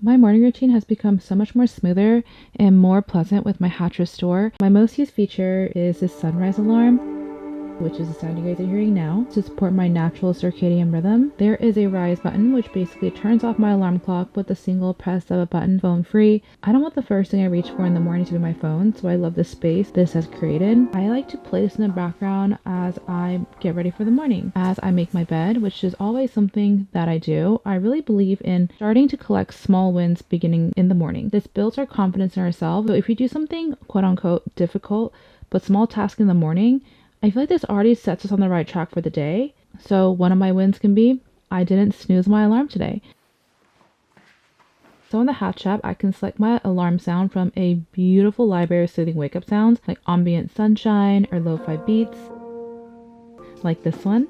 My morning routine has become so much more smoother and more pleasant with my Hatch Restore. My most used feature is the sunrise alarm, which is the sound you guys are hearing now, to support my natural circadian rhythm. There is a rise button, which basically turns off my alarm clock with a single press of a button, phone free. I don't want the first thing I reach for in the morning to be my phone, so I love the space this has created. I like to play this in the background as I get ready for the morning. As I make my bed, which is always something that I do, I really believe in starting to collect small wins beginning in the morning. This builds our confidence in ourselves. So if you do something quote unquote difficult, but small task in the morning, I feel like this already sets us on the right track for the day. So one of my wins can be, I didn't snooze my alarm today. So in the Hatch app, I can select my alarm sound from a beautiful library of soothing wake up sounds like ambient sunshine or lo-fi beats, like this one.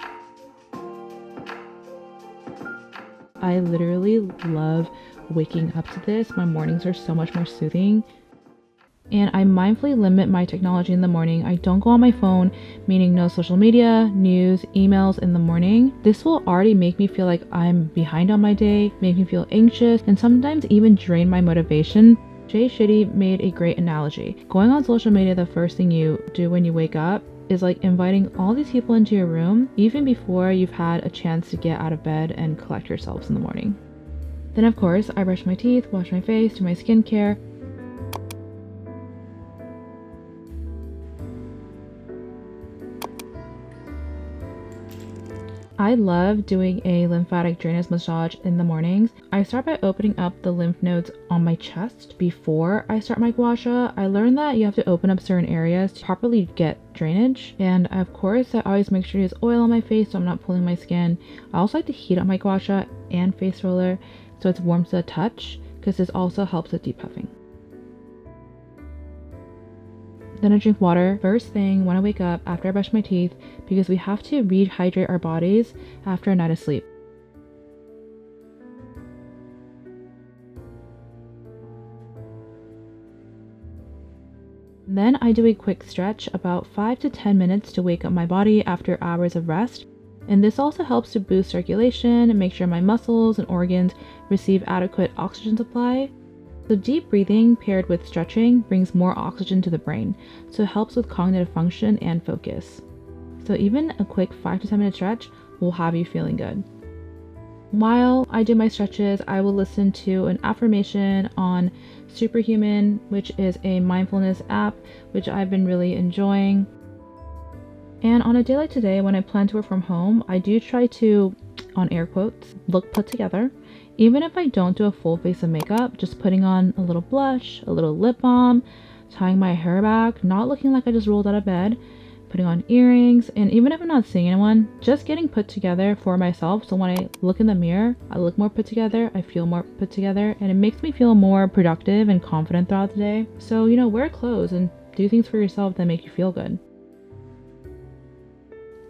I literally love waking up to this. My mornings are so much more soothing. And I mindfully limit my technology in the morning. I don't go on my phone, meaning no social media, news, emails in the morning. This will already make me feel like I'm behind on my day, make me feel anxious, and sometimes even drain my motivation. Jay Shetty made a great analogy. Going on social media the first thing you do when you wake up is like inviting all these people into your room, even before you've had a chance to get out of bed and collect yourselves in the morning. Then of course, I brush my teeth, wash my face, do my skincare. I love doing a lymphatic drainage massage in the mornings. I start by opening up the lymph nodes on my chest before I start my gua sha. I learned that you have to open up certain areas to properly get drainage. And of course, I always make sure to use oil on my face so I'm not pulling my skin. I also like to heat up my gua sha and face roller so it's warm to the touch, because this also helps with depuffing. Then I drink water first thing when I wake up after I brush my teeth, because we have to rehydrate our bodies after a night of sleep. Then I do a quick stretch, about 5 to 10 minutes, to wake up my body after hours of rest. And this also helps to boost circulation and make sure my muscles and organs receive adequate oxygen supply. So deep breathing paired with stretching brings more oxygen to the brain, so it helps with cognitive function and focus. So even a quick 5 to 10 minute stretch will have you feeling good. While I do my stretches, I will listen to an affirmation on Superhuman, which is a mindfulness app, which I've been really enjoying. And on a day like today, when I plan to work from home, I do try to, on air quotes, look put together. Even if I don't do a full face of makeup, just putting on a little blush, a little lip balm, tying my hair back, not looking like I just rolled out of bed, putting on earrings, and even if I'm not seeing anyone, just getting put together for myself. So when I look in the mirror, I look more put together, I feel more put together, and it makes me feel more productive and confident throughout the day. So, wear clothes and do things for yourself that make you feel good.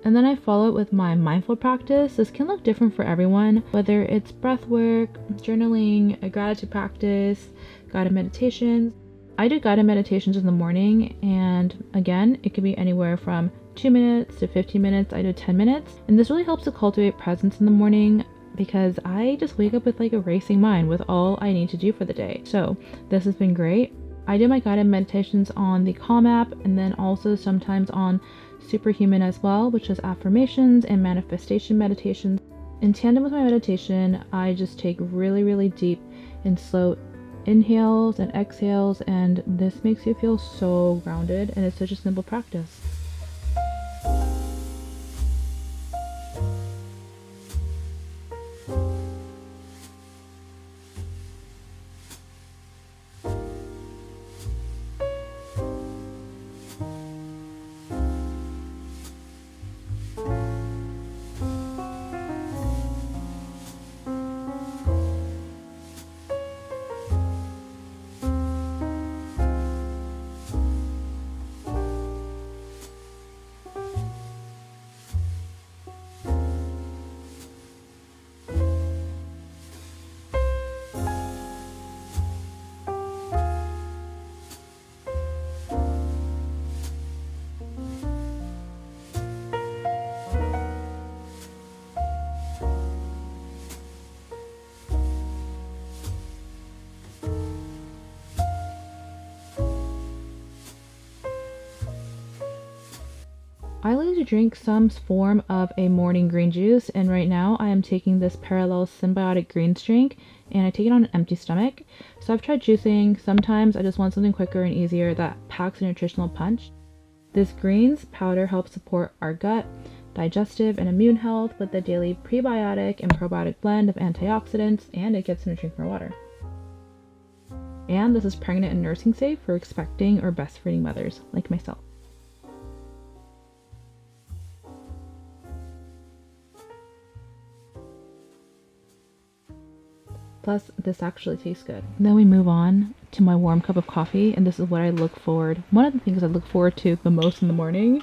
And then I follow it with my mindful practice. This can look different for everyone, whether it's breath work, journaling, a gratitude practice, guided meditations. I do guided meditations in the morning, and again, it can be anywhere from 2 minutes to 15 minutes. I do 10 minutes, and this really helps to cultivate presence in the morning, because I just wake up with like a racing mind with all I need to do for the day. So this has been great. I do my guided meditations on the Calm app, and then also sometimes on Superhuman as well, which is affirmations and manifestation meditations. In tandem with my meditation, I just take really, really deep and slow inhales and exhales, and this makes you feel so grounded, and it's such a simple practice. I like to drink some form of a morning green juice, and right now I am taking this Parallel Symbiotic Greens drink, and I take it on an empty stomach. So I've tried juicing. Sometimes I just want something quicker and easier that packs a nutritional punch. This greens powder helps support our gut, digestive, and immune health with the daily prebiotic and probiotic blend of antioxidants, and it gets in a drink more water. And this is pregnant and nursing safe for expecting or breastfeeding mothers like myself. Plus, this actually tastes good. Then we move on to my warm cup of coffee, and this is what I look forward. One of the things I look forward to the most in the morning.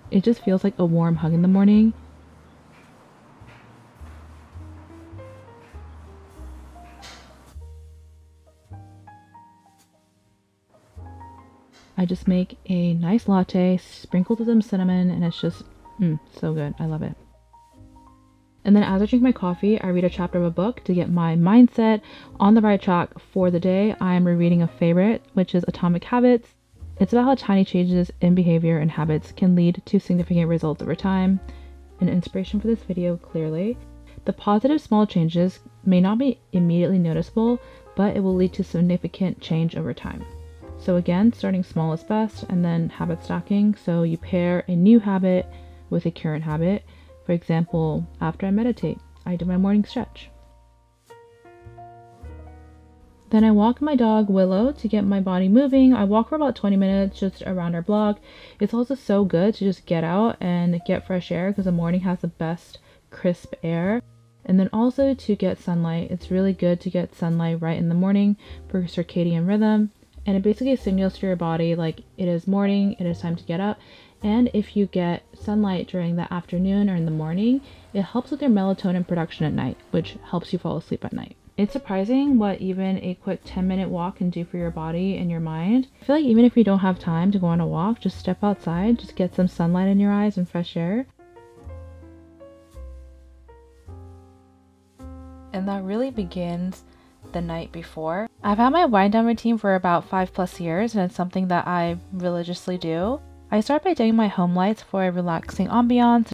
It just feels like a warm hug in the morning. I just make a nice latte, sprinkled with some cinnamon, and it's just so good. I love it. And then as I drink my coffee, I read a chapter of a book to get my mindset on the right track for the day. I am rereading a favorite, which is Atomic Habits. It's about how tiny changes in behavior and habits can lead to significant results over time. An inspiration for this video, clearly. The positive small changes may not be immediately noticeable, but it will lead to significant change over time. So again, starting small is best, and then habit stacking. So you pair a new habit with a current habit. For example, after I meditate, I do my morning stretch. Then I walk my dog Willow to get my body moving. I walk for about 20 minutes just around our block. It's also so good to just get out and get fresh air because the morning has the best crisp air. And then also to get sunlight. It's really good to get sunlight right in the morning for circadian rhythm. And it basically signals to your body like it is morning, it is time to get up. And if you get sunlight during the afternoon or in the morning, it helps with your melatonin production at night, which helps you fall asleep at night. It's surprising what even a quick 10-minute walk can do for your body and your mind. I feel like even if you don't have time to go on a walk, just step outside, just get some sunlight in your eyes and fresh air. And that really begins the night before. I've had my wind down routine for about 5+ years, and it's something that I religiously do. I start by dimming my home lights for a relaxing ambiance.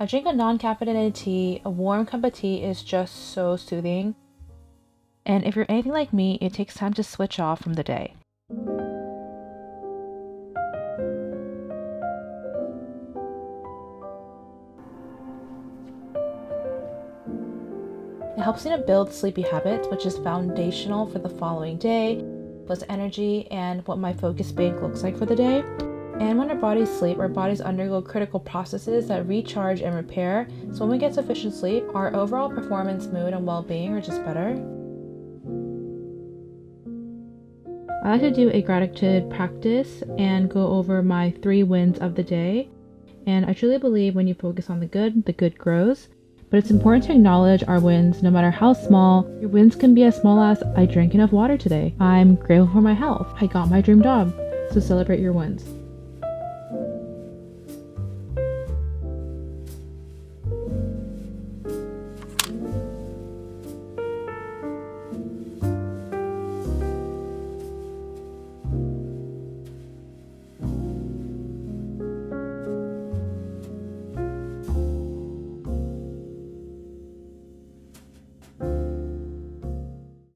I drink a non-caffeinated tea. A warm cup of tea is just so soothing. And if you're anything like me, it takes time to switch off from the day. It helps me to build sleepy habits, which is foundational for the following day, plus energy and what my focus bank looks like for the day. And when our bodies sleep, our bodies undergo critical processes that recharge and repair. So when we get sufficient sleep, our overall performance, mood, and well-being are just better. I like to do a gratitude practice and go over my 3 wins of the day. And I truly believe when you focus on the good grows. But it's important to acknowledge our wins, no matter how small. Your wins can be as small as, I drank enough water today. I'm grateful for my health. I got my dream job. So celebrate your wins.